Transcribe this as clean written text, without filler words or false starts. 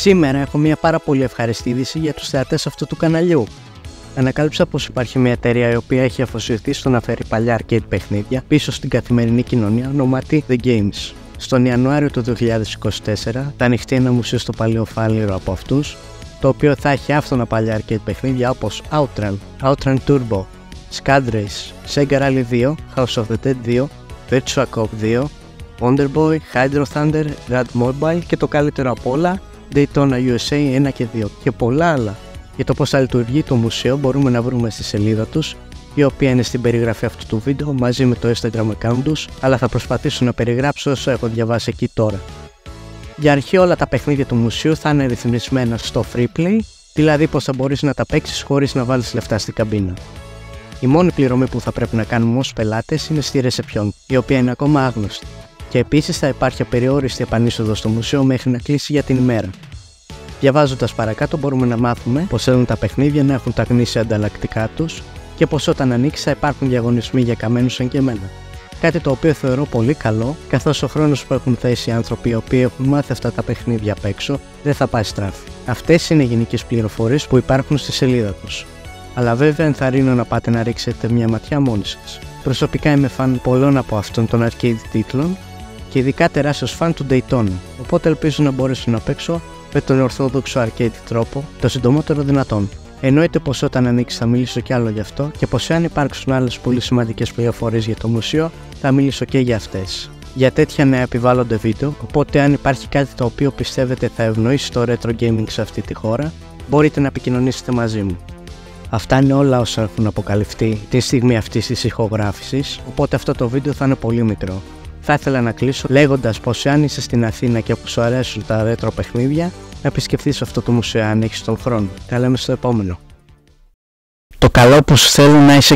Σήμερα έχω μια πάρα πολύ ευχαριστή είδηση για τους θεατές αυτού του καναλιού. Ανακάλυψα πως υπάρχει μια εταιρεία η οποία έχει αφοσιωθεί στο να φέρει παλιά arcade παιχνίδια πίσω στην καθημερινή κοινωνία, ονόματι The Games. Στον Ιανουάριο του 2024 θα ανοιχτεί ένα μουσείο στο Παλαιό Φάληρο από αυτούς, το οποίο θα έχει άφθονα παλιά arcade παιχνίδια όπως Outrun, Outrun Turbo, Scud Race, Sega Rally 2, House of the Dead 2, Virtua Cop 2, Wonder Boy, Hydro Thunder, Rad Mobile και το καλύτερο απ' όλα, Daytona USA 1 και 2 και πολλά άλλα. Για το πώς θα λειτουργεί το μουσείο μπορούμε να βρούμε στη σελίδα τους, η οποία είναι στην περιγραφή αυτού του βίντεο μαζί με το Instagram account τους, αλλά θα προσπαθήσω να περιγράψω όσο έχω διαβάσει εκεί τώρα. Για αρχή όλα τα παιχνίδια του μουσείου θα είναι ρυθμισμένα στο free play, δηλαδή πως θα μπορείς να τα παίξεις χωρίς να βάλεις λεφτά στην καμπίνα. Η μόνη πληρωμή που θα πρέπει να κάνουμε ως πελάτες είναι στη reception, η οποία είναι ακόμα άγνωστη. Και επίσης θα υπάρχει απεριόριστη επανείσοδο στο μουσείο μέχρι να κλείσει για την ημέρα. Διαβάζοντας παρακάτω μπορούμε να μάθουμε πως θέλουν τα παιχνίδια να έχουν τα γνήσια ανταλλακτικά τους και πως όταν ανοίξει θα υπάρχουν διαγωνισμοί για καμένους σαν και εμένα. Κάτι το οποίο θεωρώ πολύ καλό, καθώς ο χρόνος που έχουν θέσει οι άνθρωποι οι οποίοι έχουν μάθει αυτά τα παιχνίδια απ' έξω δεν θα πάει στράφη. Αυτές είναι οι γενικές πληροφορίες που υπάρχουν στη σελίδα τους. Αλλά βέβαια ενθαρρύνω να πάτε να ρίξετε μια ματιά μόνοι σας. Προσωπικά είμαι φαν πολλών από αυτών των arcade τίτλων και ειδικά τεράστιος φαν του Daytona, οπότε ελπίζω να μπορέσω να παίξω με τον ορθόδοξο arcade τρόπο το συντομότερο δυνατόν. Εννοείται πως όταν ανοίξει θα μιλήσω κι άλλο γι' αυτό και πως αν υπάρξουν άλλες πολύ σημαντικές πληροφορίες για το μουσείο θα μιλήσω και για αυτές. Για τέτοια νέα επιβάλλονται βίντεο, οπότε αν υπάρχει κάτι το οποίο πιστεύετε θα ευνοήσει το retro gaming σε αυτή τη χώρα, μπορείτε να επικοινωνήσετε μαζί μου. Αυτά είναι όλα όσα έχουν αποκαλυφθεί τη στιγμή αυτής της ηχογράφησης, οπότε αυτό το βίντεο θα είναι πολύ μικρό. Θα ήθελα να κλείσω λέγοντας πως αν είσαι στην Αθήνα και που σου αρέσουν τα retro παιχνίδια, να επισκεφθείς αυτό το μουσείο αν έχεις τον χρόνο. Τα λέμε στο επόμενο. Το καλό που σου θέλω να είσαι